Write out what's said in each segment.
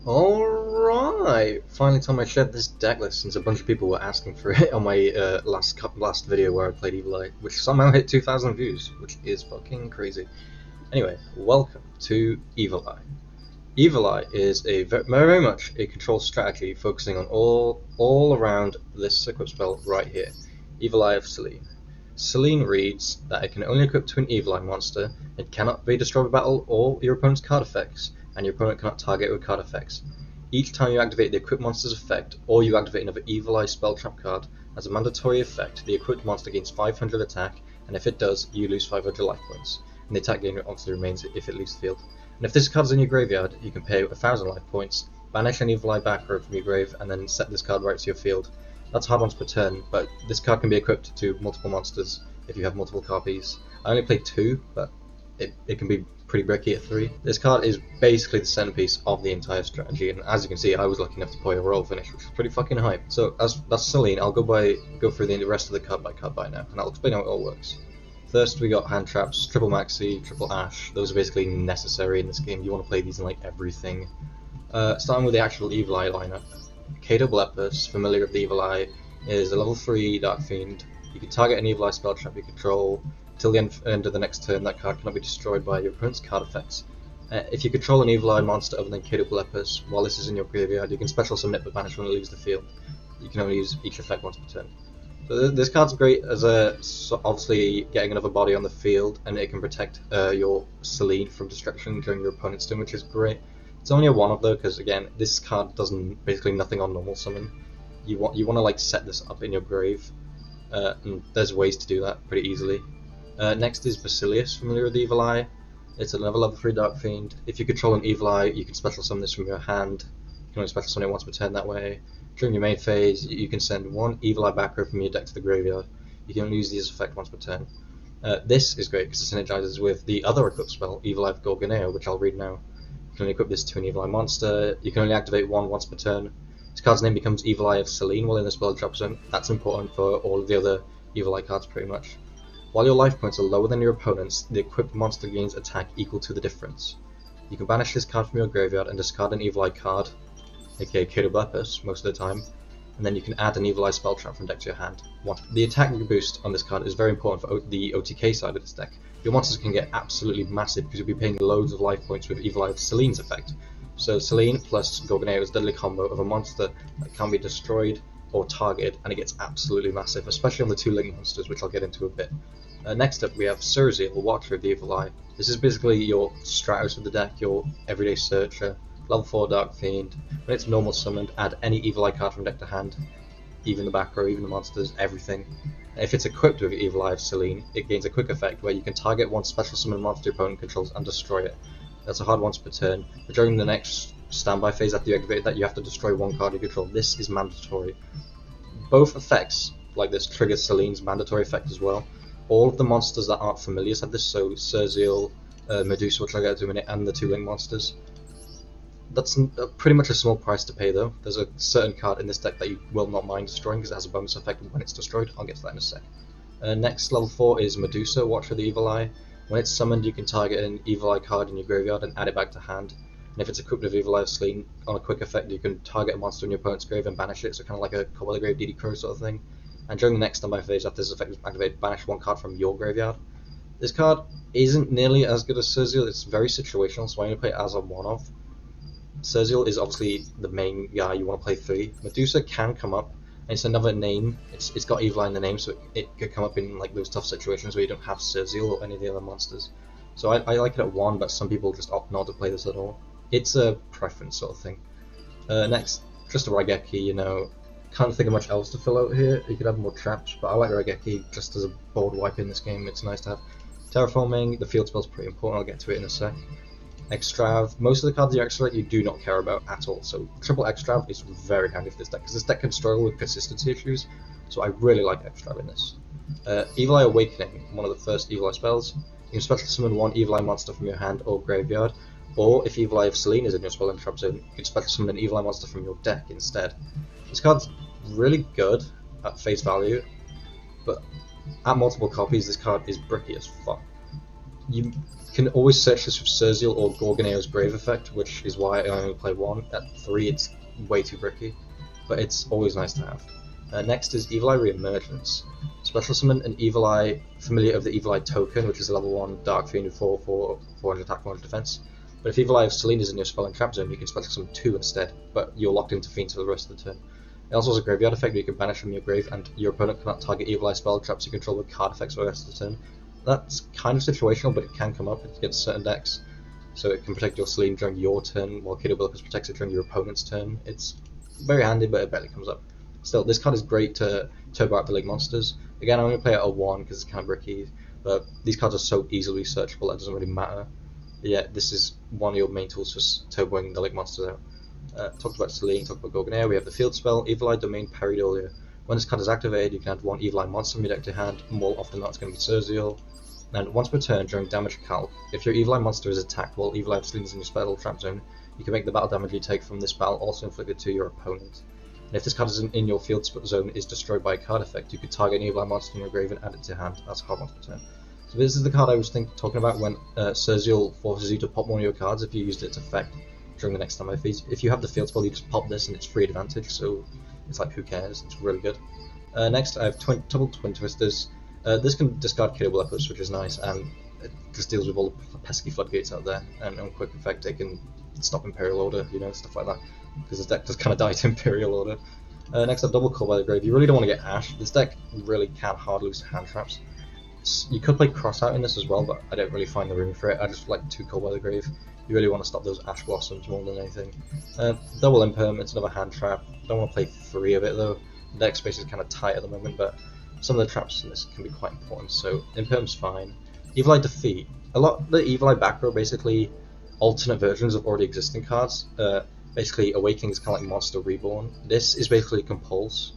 Alright, finally time I shared this deck list since a bunch of people were asking for it on my last video where I played Evil Eye, which somehow hit 2,000 views, which is fucking crazy. Anyway, welcome to Evil Eye. Evil Eye is a very much a control strategy focusing on all around this equip spell right here, Evil Eye of Selene. Selene reads that it can only equip to an Evil Eye monster, it cannot be destroyed by battle or your opponent's card effects, and your opponent cannot target with card effects. Each time you activate the equipped monster's effect, or you activate another Evil Eye spell trap card, as a mandatory effect, the equipped monster gains 500 attack, and if it does, you lose 500 life points, and the attack gain obviously remains if it leaves the field. And if this card is in your graveyard, you can pay 1000 life points, banish an Evil Eye back row from your grave, and then set this card right to your field. That's hard once per turn, but this card can be equipped to multiple monsters if you have multiple copies. I only played 2, but it can be pretty bricky at 3. This card is basically the centerpiece of the entire strategy, and as you can see, I was lucky enough to play a royal finish, which is pretty fucking hype. So that's Selene. I'll go through the rest of the card by now, and I'll explain how it all works. First, we got hand traps, triple maxi, triple ash. Those are basically necessary in this game. You want to play these in like everything. Starting with the actual Evil Eye lineup. Kato Bleppus, familiar of the Evil Eye, is a level 3 Dark Fiend. You can target an Evil Eye spell trap you control. Till the end of the next turn, that card cannot be destroyed by your opponent's card effects. If you control an Evil Eye monster other than Kato Bleppus, while this is in your graveyard, you can special summon it but banish when it leaves the field. You can only use each effect once per turn. So this card's great as obviously getting another body on the field, and it can protect your Selene from destruction during your opponent's turn, which is great. It's only a 1-off though, because again, this card does basically nothing on normal summon. You want to like set this up in your grave, and there's ways to do that pretty easily. Next is Basilius, familiar with the Evil Eye. It's another level 3 Dark Fiend. If you control an Evil Eye, you can special summon this from your hand. You can only special summon it once per turn that way. During your main phase, you can send one Evil Eye back row from your deck to the graveyard. You can only use this effect once per turn. This is great because it synergizes with the other equip spell, Evil Eye of Gorgoneo, which I'll read now. You can only equip this to an Evil Eye monster. You can only activate one once per turn. This card's name becomes Evil Eye of Selene while in the spell drop zone. That's important for all of the other Evil Eye cards pretty much. While your life points are lower than your opponent's, the equipped monster gains attack equal to the difference. You can banish this card from your graveyard and discard an Evil Eye card, aka Kato Bleppus most of the time, and then you can add an Evil Eye spell trap from deck to your hand. The attack boost on this card is very important for the OTK side of this deck. Your monsters can get absolutely massive because you'll be paying loads of life points with Evil Eye of Selene's effect. So Selene plus Gorgoneo's deadly combo of a monster that can be destroyed or targeted, and it gets absolutely massive, especially on the 2 link monsters, which I'll get into a bit. Next up we have Surzeal, Watcher of the Evil Eye. This is basically your Stratos of the deck, your everyday searcher, level 4 Dark Fiend. When it's normal summoned, add any Evil Eye card from deck to hand, even the back row, even the monsters, everything. If it's equipped with Evil Eye of Selene, it gains a quick effect where you can target one special summon monster your opponent controls and destroy it. That's a hard once per turn, but during the next standby phase after you activate that, you have to destroy one card you control. This is mandatory. Both effects, like this, trigger Selene's mandatory effect as well. All of the monsters that aren't familiars have this, so Surzeal, Medusa, which I'll get to in a minute, and the 2 link monsters. That's pretty much a small price to pay though. There's a certain card in this deck that you will not mind destroying because it has a bonus effect when it's destroyed. I'll get to that in a sec. Next, level 4 is Medusa, Watcher of the Evil Eye. When it's summoned, you can target an Evil Eye card in your graveyard and add it back to hand. And if it's equipped with Evil Eye of Selene, on a quick effect, you can target a monster in your opponent's grave and banish it, so kind of like a Cobble the Grave DD Crow sort of thing. And during the next standby phase, after this effect is activated, banish one card from your graveyard. This card isn't nearly as good as Surzeal, it's very situational, so I'm going to play it as a 1-off. Surzeal is obviously the main guy you want to play 3. Medusa can come up, and it's another name. It's got Evil Eye in the name, so it could come up in like those tough situations where you don't have Surzeal or any of the other monsters. So I like it at 1, but some people just opt not to play this at all. It's a preference sort of thing. Next, just a Raigeki, you know. Can't think of much else to fill out here. You could have more traps, but I like Raigeki just as a board wipe in this game. It's nice to have. Terraforming, the field spell's pretty important. I'll get to it in a sec. Extrav, most of the cards you extra you do not care about at all, so triple Extrav is very handy for this deck, because this deck can struggle with consistency issues, so I really like Extrav in this. Evil Eye Awakening, one of the first Evil Eye spells. You can special summon one Evil Eye monster from your hand or graveyard, or if Evil Eye of Selene is in your spell and trap zone, you can special summon an Evil Eye monster from your deck instead. This card's really good at face value, but at multiple copies this card is bricky as fuck. You can always search this with Cerziel or Gorgoneo's Grave Effect, which is why I only play one. At 3 it's way too bricky, but it's always nice to have. Next is Evil Eye Reemergence. Special summon an Evil Eye familiar of the Evil Eye token, which is a level 1 Dark Fiend with 400 attack, 400 defense. But if Evil Eye of Selene is in your spell and trap zone, you can special summon 2 instead, but you're locked into Fiend for the rest of the turn. It also has a graveyard effect where you can banish from your grave, and your opponent cannot target Evil Eye spell traps you control with card effects for the rest of the turn. That's kind of situational, but it can come up against certain decks. So it can protect your Selene during your turn, while Kid Oblivious protects it during your opponent's turn. It's very handy, but it barely comes up. Still, this card is great to turbo out the Link monsters. Again, I'm going to play it at 1 because it's kind of bricky, but these cards are so easily searchable that it doesn't really matter. But yeah, this is one of your main tools for turboing the Link monsters out. Talked about Selene, talked about Gorgoneo. We have the field spell, Evil Eye Domain Pareidolia. When this card is activated, you can add 1 Evil Eye monster from your deck to hand. More often than not, it's going to be Cerziel. And once per turn during damage calc, if your Evil Eye monster is attacked while Evil Eye of Selene is in your spell trap zone, you can make the battle damage you take from this battle also inflicted to your opponent. And if this card is in your field zone is destroyed by a card effect, you could target an Evil Eye monster in your grave and add it to hand. That's a card once per turn. So this is the card I was talking about when Cerziel forces you to pop one of your cards if you used its effect during the next time phase. If you have the field spell, you just pop this and it's free advantage, so it's like, who cares? It's really good. Next, I have Double Twin Twisters. This can discard Kid Oblivious, which is nice, and it just deals with all the pesky floodgates out there. And on quick effect, it can stop Imperial Order, stuff like that, because this deck does kind of die to Imperial Order. Next up, Double Call by the Grave. You really don't want to get Ash. This deck really can't hard lose to hand traps. You could play Crossout in this as well, but I don't really find the room for it. I just like 2 Call by the Grave. You really want to stop those Ash Blossoms more than anything. Double Imperm, it's another hand trap. Don't want to play 3 of it though. The deck space is kind of tight at the moment, but some of the traps in this can be quite important, so Imperm's fine. Evil Eye Defeat. A lot of the Evil Eye back row basically alternate versions of already existing cards. Basically, Awakening is kind of like Monster Reborn. This is basically Compulse,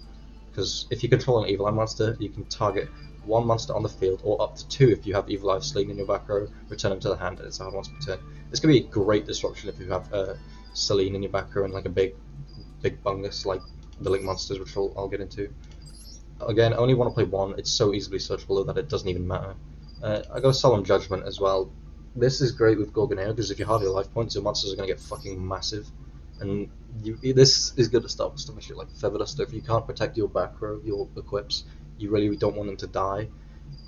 because if you control an Evil Eye monster, you can target 1 monster on the field, or up to 2 if you have Evil Eye of Selene in your back row, return them to the hand, and it's a hard once per turn. This could be a great disruption if you have Selene in your back row and like a big bungus like the Link monsters, which I'll get into. Again, I only want to play 1, it's so easily searchable that it doesn't even matter. I got Solemn Judgment as well. This is great with Gorgoneo, because if you have your life points, your monsters are going to get fucking massive. And this is good to stop stuff shit like Feather Duster. If you can't protect your back row, your equips, you really don't want them to die.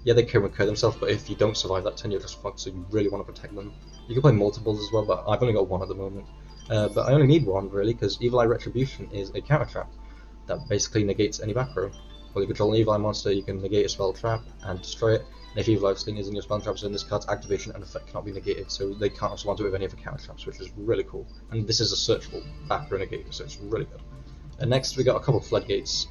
Yeah, they can recur themselves, but if you don't survive that turn, you're just fucked, so you really want to protect them. You can play multiples as well, but I've only got 1 at the moment. But I only need 1, really, because Evil Eye Retribution is a counter trap that basically negates any back row. While you control an Evil Eye monster, you can negate a spell trap and destroy it. And if Evil Eye Selene is in your spell trap zone, this card's activation and effect cannot be negated, so they can't respond to it with any of the counter traps, which is really cool. And this is a searchable back row negator, so it's really good. And next, we got a couple of Floodgates.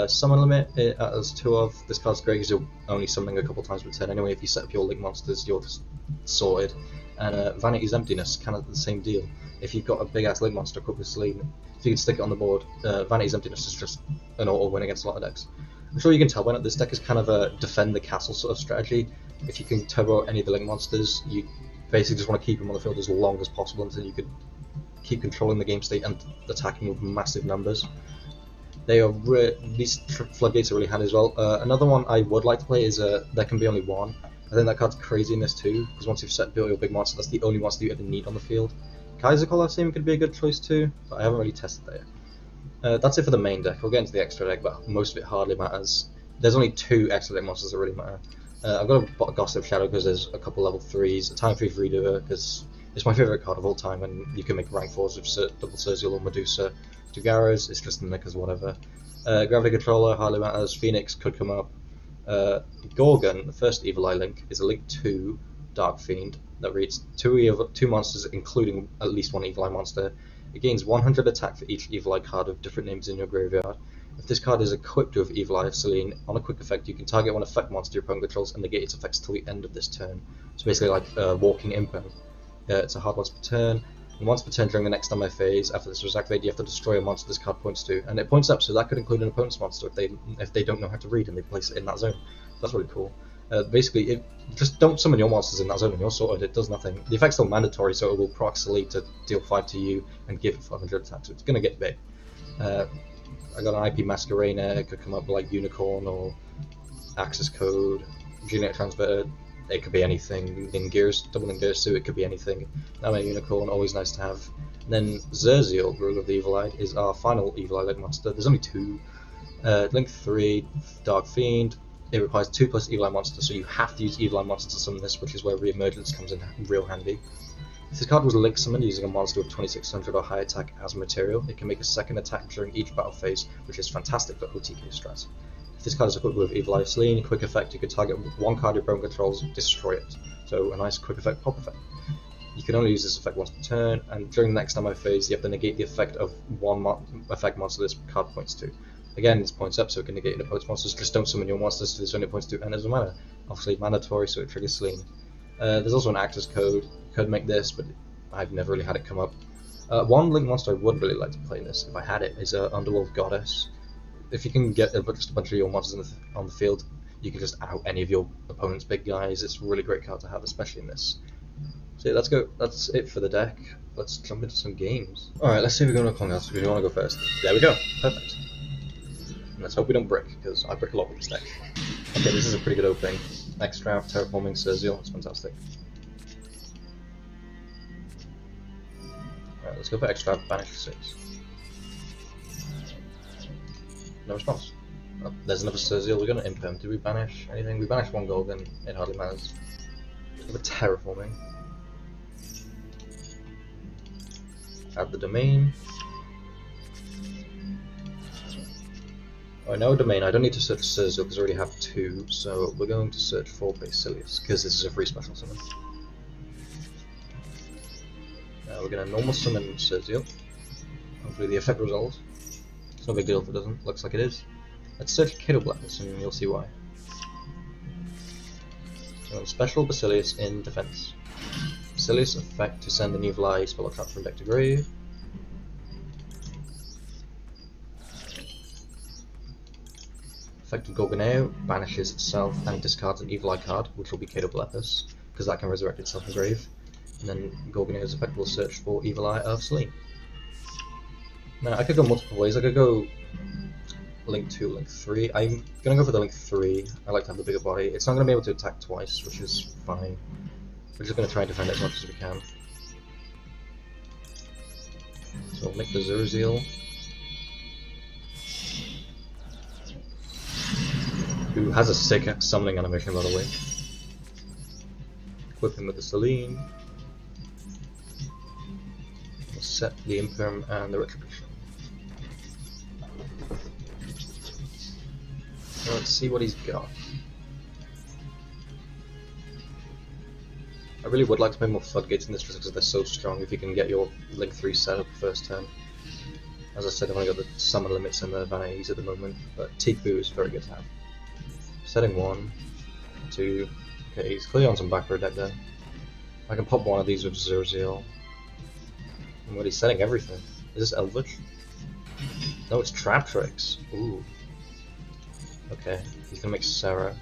Summon Limit, as 2 of. This card's great because you're only summoning a couple times per turn anyway. If you set up your Link monsters, you're just sorted. And Vanity's Emptiness, kind of the same deal. If you've got a big ass Link monster equipped with Selene, if you can stick it on the board, Vanity's Emptiness is just an auto win against a lot of decks. I'm sure you can tell by now, this deck is kind of a defend the castle sort of strategy. If you can turbo any of the Link monsters, you basically just want to keep them on the field as long as possible until you can keep controlling the game state and attacking with massive numbers. These Floodgates are really handy as well. Another one I would like to play is there can be only 1. I think that card's crazy in this too, because once you've built your big monster, that's the only monster you ever need on the field. Kaiser Colosseum could be a good choice too, but I haven't really tested that yet. That's it for the main deck. We'll get into the extra deck, but most of it hardly matters. There's only 2 extra deck monsters that really matter. I've got a Gossip Shadow because there's a couple level 3s, a Time Free Redoer because it's my favourite card of all time, and you can make rank 4s with Double Cerziel or Medusa. Tugaras, it's just in as whatever. Gravity Controller hardly matters. Phoenix could come up. Gorgon, the first Evil Eye Link, is a Link 2 Dark Fiend that reads 2 monsters, including at least 1 Evil Eye monster. It gains 100 attack for each Evil Eye card with different names in your graveyard. If this card is equipped with Evil Eye of Selene, on a quick effect, you can target 1 effect monster your opponent controls and negate its effects till the end of this turn. So basically like Walking Imperm. It's a hard once per turn. And once per turn during the next standby phase, after this was activated, you have to destroy a monster this card points to, and it points up, so that could include an opponent's monster if they don't know how to read and they place it in that zone. That's really cool. Basically, just don't summon your monsters in that zone and you're sorted. It does nothing. The effect's still mandatory, so it will proc Selene to deal 5 to you and give 500 attack, so it's gonna get big. I got an IP Masquerade, it could come up like Unicorn or Access Code, Genetic Transmitter. it could be anything. In Gears, double in Gears 2, it could be anything. Now a Unicorn, always nice to have. And then Zerziel, Ruler of the Evil Eye, is our final Evil Eye Link monster. There's only 2. Link 3, Dark Fiend. It requires 2+ Evil Eye monsters, so you have to use Evil Eye monsters to summon this, which is where Reemergence comes in real handy. If this card was link summoned using a monster with 2600 or high attack as material, it can make a second attack during each battle phase, which is fantastic for OTK strats. If this card is equipped with Evil Eye Selene, quick effect, you can target one card your opponent controls and destroy it. So a nice quick effect pop effect. You can only use this effect once per turn, and during the next ammo phase, you have to negate the effect of one effect monster this card points to. Again, this points up, so it can negate an opponent's monsters. Just don't summon your monsters to this when it points to, and as a mana. Obviously mandatory, so it triggers Selene. There's also an access code. You could make this, but I've never really had it come up. One link monster I would really like to play in this, if I had it, is Underworld Goddess. If you can get just a bunch of your monsters on the field, you can just out any of your opponent's big guys. It's a really great card to have, especially in this. So yeah, let's go. That's it for the deck. Let's jump into some games. Alright, let's see if we're going to Kong House. We want to go first. There we go. Perfect. And let's hope we don't brick, because I brick a lot with this deck. Okay, this is a pretty good opening. Extract, Terraforming, Zerziel, that's fantastic. Alright, let's go for Extract, Banish 6. No response. Oh, there's another Zerziel, we're going to imp him. Did we banish anything? We banished 1 gold, then it hardly matters. Let's go for Terraforming. Add the domain. Oh, I know a domain. I don't need to search Zerziel because I already have 2, so we're going to search for Basilius because this is a free special summon. Now we're going to normal summon Zerziel. Hopefully the effect resolves. It's no big deal if it doesn't. Looks like it is. Let's search Kiddo Blackness and you'll see why. So special Basilius in defense. Basilius effect to send an Evil Eye spell or trap from deck to grave. Effect of Gorgoneo banishes itself and discards an Evil Eye card, which will be Kiddo Blackness, because that can resurrect itself in grave. And then Gorgoneo's effect will search for Evil Eye of Selene. Now I could go multiple ways. I could go Link 2, Link 3. I'm gonna go for the Link 3. I like to have the bigger body. It's not gonna be able to attack twice, which is fine. We're just going to try and defend it as much as we can. So we'll make the Zerziel, who has a sick summoning animation by the way. Equip him with the Selene. We'll set the Imperm and the Retribution. So let's see what he's got. I really would like to play more Floodgates in this just because they're so strong if you can get your Link 3 set up first turn. As I said, I've only got the summon limits and the vanities at the moment, but Tiku is very good to have. Setting 1, 2, okay, he's clearly on some back row deck there. I can pop one of these with Zerziel. And what, he's setting everything. Is this Eldritch? No, it's Trap Tricks. Ooh. Okay, he's gonna make Sarah.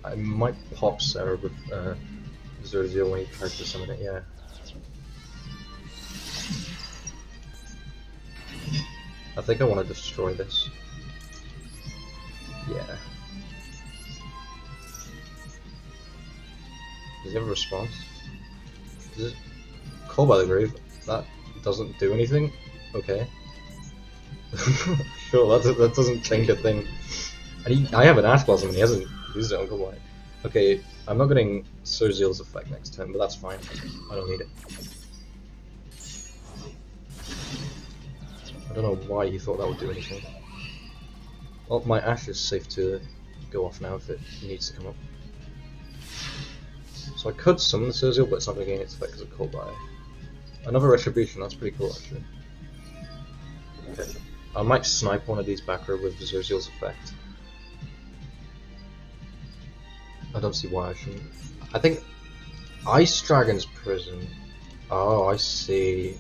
I might pop Sarah with Zerziel when he tries to summon it, yeah. I think I want to destroy this. Yeah. Does he have a response? Is it Call by the Grave? That doesn't do anything? Okay. Sure, that doesn't change a thing. And I have an Ash Blossom and he hasn't used it on Call by. Okay, I'm not getting Zerziel's effect next turn, but that's fine. I don't need it. I don't know why he thought that would do anything. Well, my Ash is safe to go off now if it needs to come up. So I could summon the Zerziel, but it's not going to gain its effect because of Call by. Another Retribution, that's pretty cool actually. Okay, I might snipe one of these back row with the Zerziel's effect. I don't see why I shouldn't. I think Ice Dragon's Prison. Oh, I see.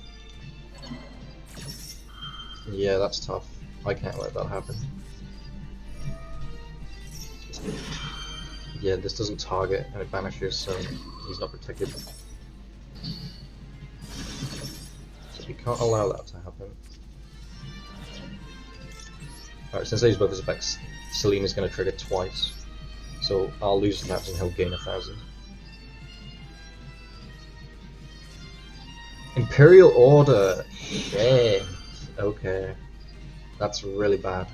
Yeah, that's tough. I can't let that happen. Yeah, this doesn't target and it banishes, so he's not protected. So we can't allow that to happen. Alright, since I use both his effects, Selene is going to trigger twice. So I'll lose 1,000, he'll gain 1,000. Imperial Order! Shit. Okay. That's really bad.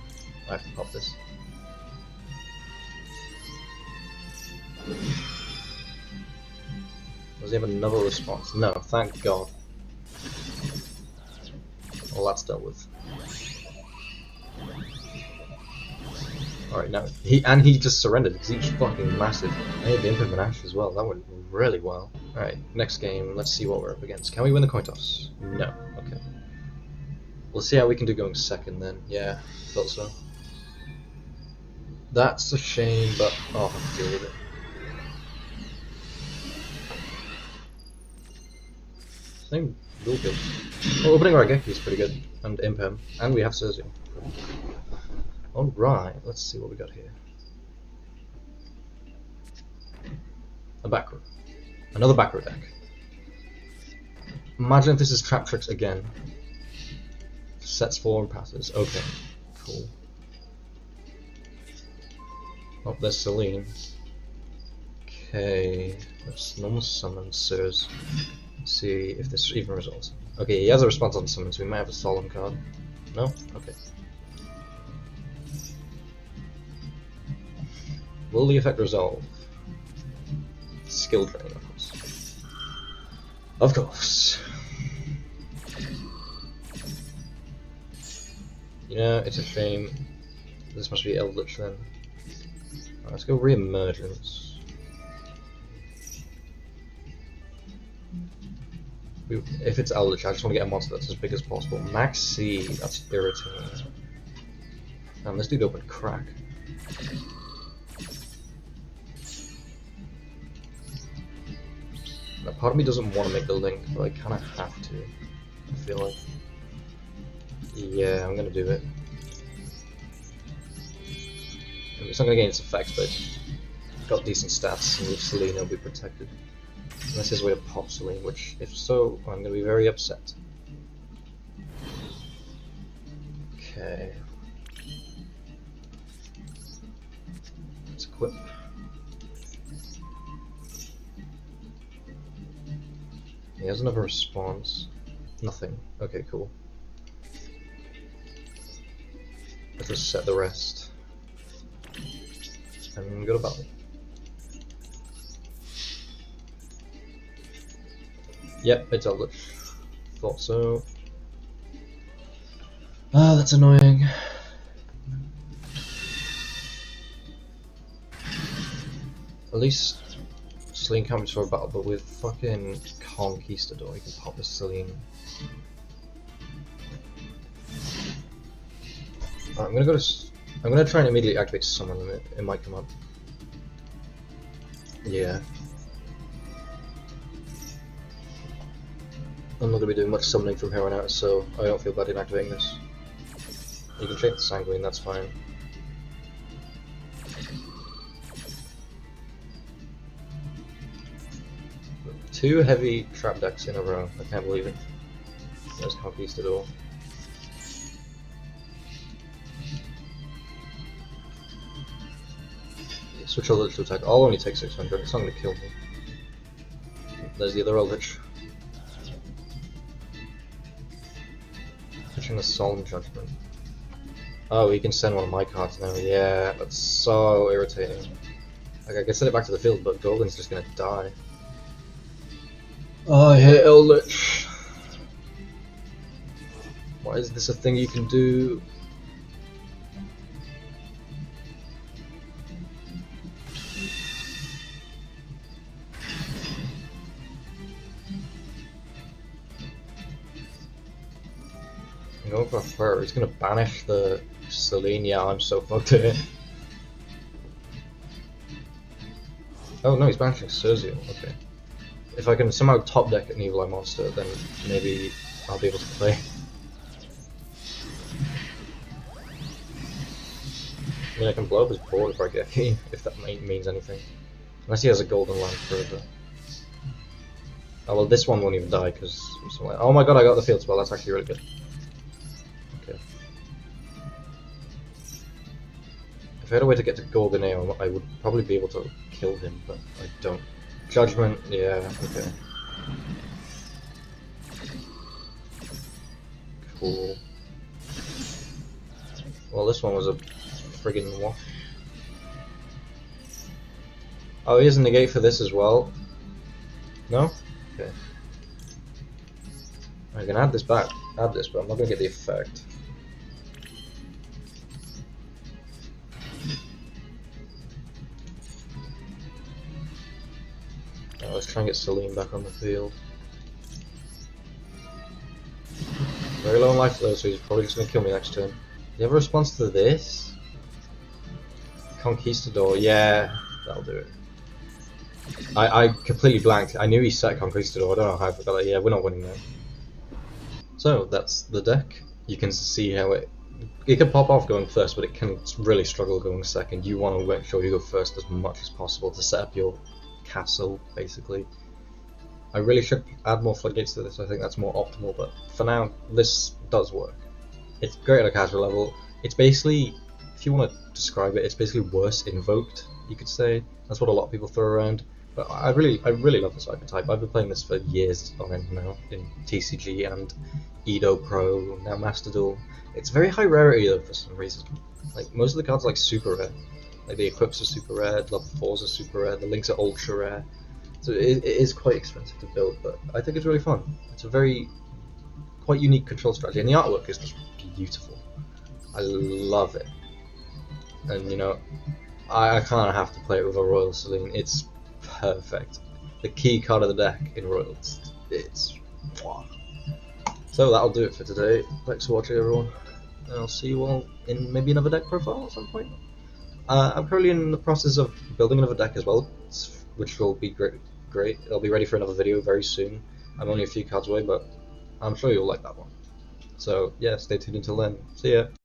I have to pop this. Does he have another response? No, thank God. Well, that's dealt with. Alright, now he just surrendered because he's fucking massive. I had the Impermanent Ash as well. That went really well. Alright, next game. Let's see what we're up against. Can we win the coin toss? No. Okay. We'll see how we can do going second then. Yeah, thought so. That's a shame, but I'll have to deal with it. Same dual kills. Well, opening Raigeki is pretty good, and Impem, and we have Cersei. Alright, let's see what we got here. A back row. Another back row deck. Imagine if this is Trap Tricks again. Sets 4 and passes. Okay, cool. Oh, there's Celine. Okay, let's normal summon Sirs. See if this even results. Okay, he has a response on summon, so we might have a solemn card. No? Okay. Will the effect resolve? Skill drain, of course. Of course. You know, it's a shame. This must be Eldritch then. Right, let's go Re-Emergence. If it's Eldritch, I just want to get a monster that's as big as possible. Max C, that's irritating. Damn, this dude opened crack. Now, part of me doesn't want to make the link, but I kind of have to. I feel like. Yeah, I'm gonna do it. It's not gonna gain its effects, but it's got decent stats, and with Celine it'll be protected. Unless there's a way to pop Celine, which, if so, I'm going to be very upset. Okay. Let's equip. He has another response. Nothing. Okay, cool. Let's just set the rest. And go to battle. Yep, it's Eldritch. Thought so. Ah, that's annoying. At least Celine can't be for a battle, but with fucking Conquistador, you can pop the Celine. Right, I'm gonna try and immediately activate Summon Limit. It might come up. Yeah. I'm not going to be doing much summoning from here on out, so I don't feel bad in activating this. You can check the Sanguine, that's fine. Two heavy trap decks in a row, I can't believe it. There's Conquistador. Switch Eldritch to attack. I'll only take 600, it's not going to kill me. There's the other Eldritch. Switching the Solemn Judgment. Oh, he can send one of my cards now. Yeah, that's so irritating. Like, I can send it back to the field, but Golden's just gonna die. Oh, I hate Eldritch. Why is this a thing you can do? Go for a fur. He's gonna banish the Celine. Yeah, I'm so fucked here. Oh no, he's banishing Cersei. Okay. If I can somehow top deck an Evil Eye monster, then maybe I'll be able to play. I mean, I can blow up his board if I get if that means anything. Unless he has a golden land further. Oh well, this one won't even die because. Oh my god, I got the field spell. That's actually really good. Okay. If I had a way to get to Gorgoneo, I would probably be able to kill him, but I don't. Judgment, yeah, okay. Cool. Well, this one was a friggin' waff. Oh, he has a negate for this as well. No? Okay. I can add this back. Add this, but I'm not gonna get the effect. Now let's try and get Celine back on the field. Very low on life though, so he's probably just gonna kill me next turn. Do you have a response to this? Conquistador, yeah, that'll do it. I completely blanked. I knew he set Conquistador, I don't know how I forgot that. Yeah, we're not winning now. So that's the deck. You can see how it can pop off going first, but it can really struggle going second. You want to make sure you go first as much as possible to set up your castle, basically. I really should add more floodgates to this. I think that's more optimal, but for now, this does work. It's great at a casual level. It's basically, if you want to describe it, it's basically worse invoked, you could say. That's what a lot of people throw around. But I really love this archetype. I've been playing this for years on end now in TCG and Edo Pro, now Master Duel. It's very high rarity though for some reason. Like most of the cards are like super rare. Like the equips are super rare, level 4s are super rare, the links are ultra rare. So it is quite expensive to build, but I think it's really fun. It's a very quite unique control strategy, and the artwork is just beautiful. I love it. And you know, I kind of have to play it with a Royal Celine. It's perfect. The key card of the deck in Royals. It's wow. So that'll do it for today. Thanks for watching, everyone, and I'll see you all in maybe another deck profile at some point. I'm currently in the process of building another deck as well, which will be great. It'll be ready for another video very soon. I'm only a few cards away, but I'm sure you'll like that one. So yeah, stay tuned until then. See ya.